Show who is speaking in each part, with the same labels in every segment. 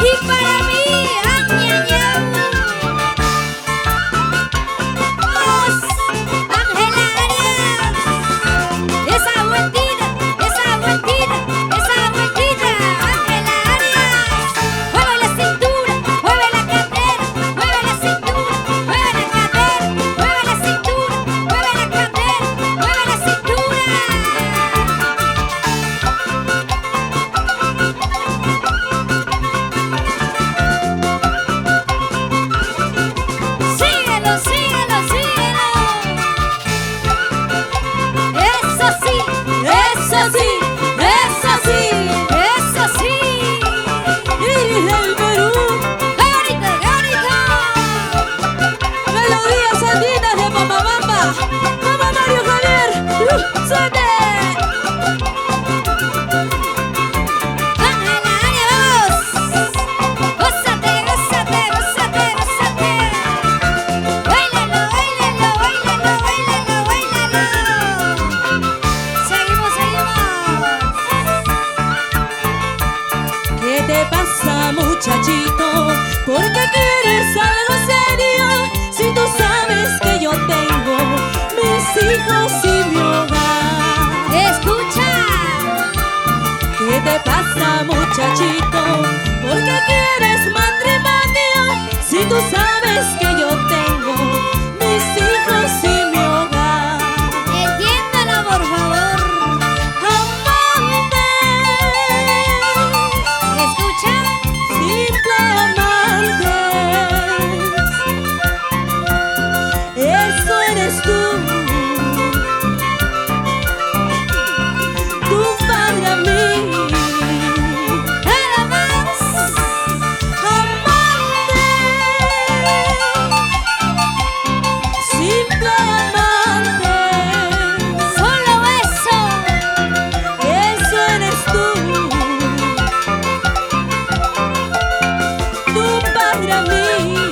Speaker 1: Y para mí, añañau. Vamos, Ángela Arias. Esa vueltita, esa vueltita, esa vueltita. Ángela Arias. Mueve la cintura, mueve la cadera, mueve la cintura, mueve la cadera, mueve la cintura, mueve la cadera, mueve la cintura. Síguelo, síguelo, síguelo. Eso sí, eso sí, eso sí, eso sí.
Speaker 2: Iris del Perú,
Speaker 1: ¡Qué bonito, qué bonito!
Speaker 2: melodías andinas de Pamabamba. Vamos Mario Javier, suene.
Speaker 1: Ángela Arias, vamos. Gózate, gózate, gózate, gózate. Báilalo, báilalo, báilalo, báilalo, báilalo. Seguimos, seguimos.
Speaker 2: ¿Qué te pasa, muchachito? ¿Por qué quieres algo serio? Si tú sabes que yo tengo mis hijos y mi hogar.
Speaker 1: Escucha.
Speaker 2: ¿Qué te pasa, muchachito? ¿Por qué quieres matrimonio? Si tú sabes que yo tengo mis hijos y mi hogar.
Speaker 1: Entiéndalo, por favor.
Speaker 2: Amante,
Speaker 1: Escucha.
Speaker 2: simple amante, eso eres tú para mí.
Speaker 1: Nada más.
Speaker 2: Amante, simple amante,
Speaker 1: Solo eso.
Speaker 2: eso eres tú para mí.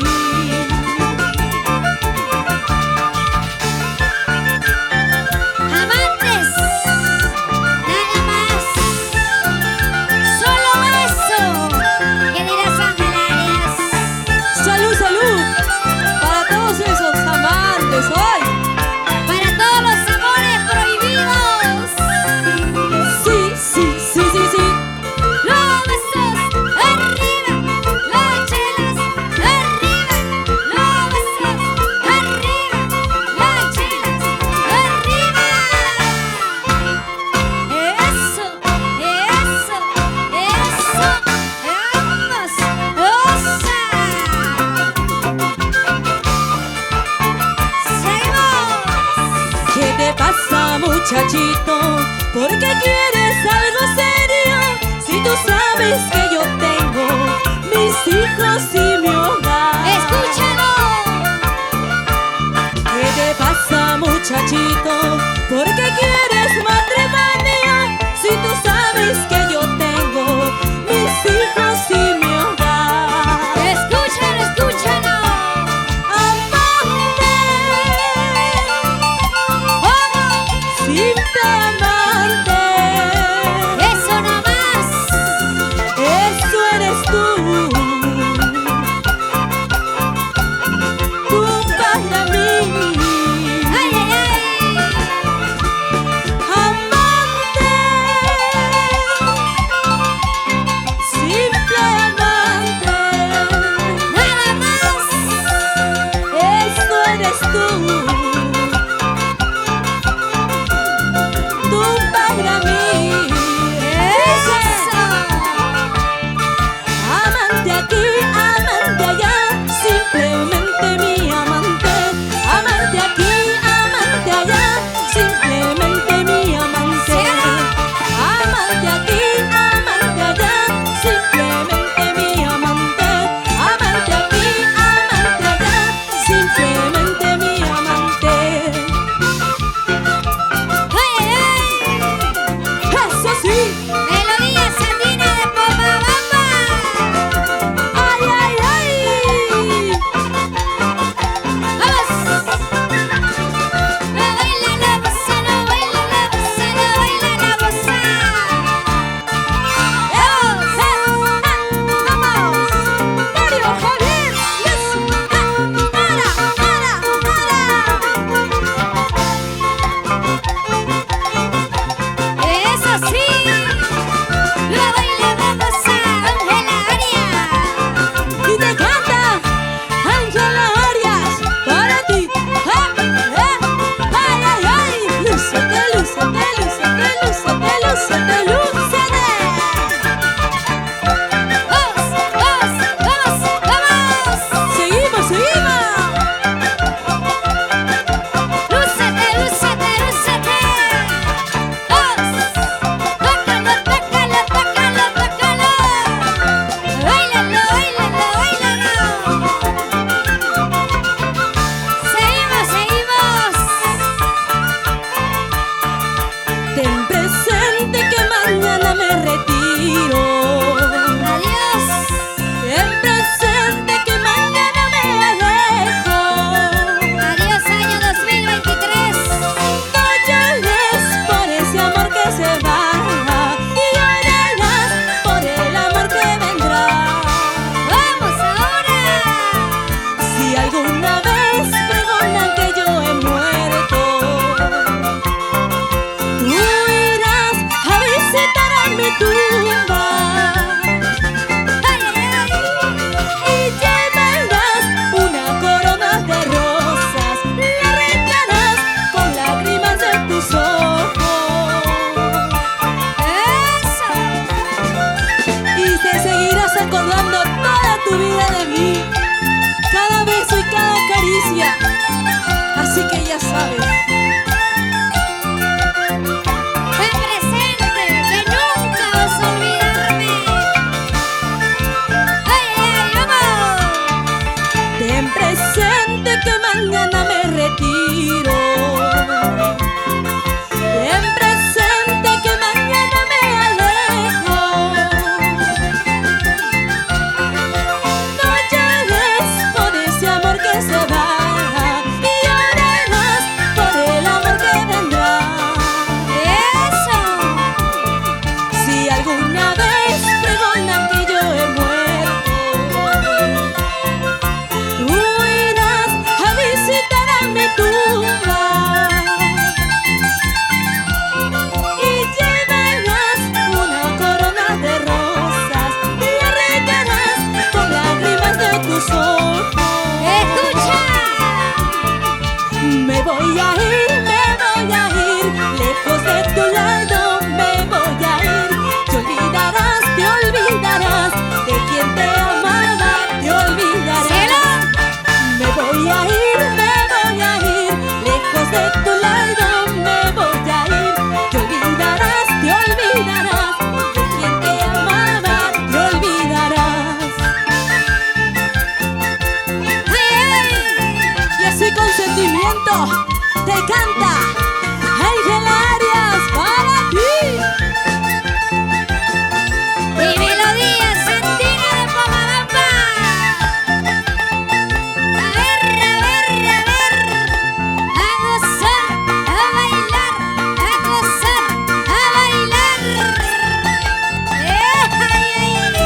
Speaker 1: Amantes. Nada más. Solo eso. ¿Qué dirás, Ángela Arias?
Speaker 2: Salud, salud, para todos esos amantes hoy.
Speaker 1: Para todos los amores prohibidos.
Speaker 2: Sí, sí, sí, sí, sí.
Speaker 1: Los besos arriba. Las chelas arriba. Los besos arriba. Las chelas arriba. Eso, eso, eso. Vamos. Osa. Seguimos.
Speaker 2: ¿Qué te pasa, muchachito? ¿Por qué quieres algo serio? Si tú sabes que yo tengo mis hijos y mi hogar.
Speaker 1: Escúchalo.
Speaker 2: ¿Qué te pasa, muchachito? ¿Por qué quieres matrimonio? Si tú sabes que yo tengo mis hijos y mi hogar.
Speaker 1: Escúchalo, escúchalo.
Speaker 2: Amante,
Speaker 1: Vamos.
Speaker 2: simple amante, tumba.
Speaker 1: Ay, ay, ay.
Speaker 2: Y llevarás una corona de rosas, la regarás con lágrimas de tus ojos.
Speaker 1: Eso.
Speaker 2: Y te seguirás acordando toda tu vida de mí, cada beso y cada caricia. Así que ya sabes.
Speaker 1: Ten presente que nunca vas a olvidarme. Ay, ay, ay, vamos.
Speaker 2: Ten presente que mañana me retiro. Ten presente que mañana me alejo. No llores por ese amor que se va, y llorarás por el amor que vendrá.
Speaker 1: Eso.
Speaker 2: Si alguna vez pregonan que yo he muerto, tú irás a visitar a mi tumba y llevarás una corona de rosas y la regarás con lágrimas de tus ojos.
Speaker 1: Escucha.
Speaker 2: Me voy a ir lejos de tu lado, me voy a ir. Te olvidarás de quien te amaba, te olvidarás.
Speaker 1: Cielo.
Speaker 2: Me voy a ir lejos de tu lado, me voy a ir. Te olvidarás de quien te amaba, te olvidarás.
Speaker 1: Ay, ay.
Speaker 2: Y así con sentimiento te canta Ángela Arias para ti.
Speaker 1: Y melodía Santina de Pomabamba. A ver, a gozar, a bailar, a gozar, a bailar. Ay, ay, ay.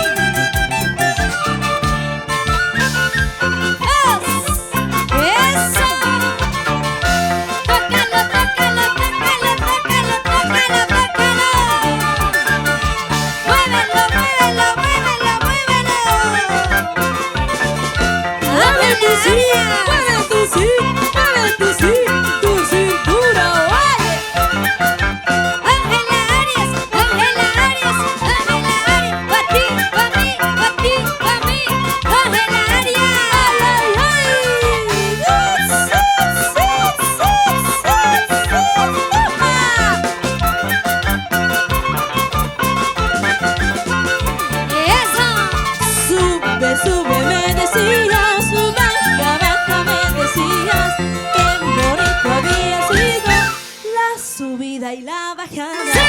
Speaker 1: Eso. Tócalo, tócalo, tócalo, tócalo, tócalo, tócalo. Muévelo, muévelo, muévelo, muévelo.
Speaker 2: Mueve tu sí, tu cintura, oye.
Speaker 1: Ángela Arias, Ángela Arias, Ángela Arias. Pa' ti, pa' mí, pa' ti, pa' mí. Ángela Arias. Eso.
Speaker 2: Sube, sube, me decías, baja, baja, me decías, qué bonito había sido la subida y la bajada.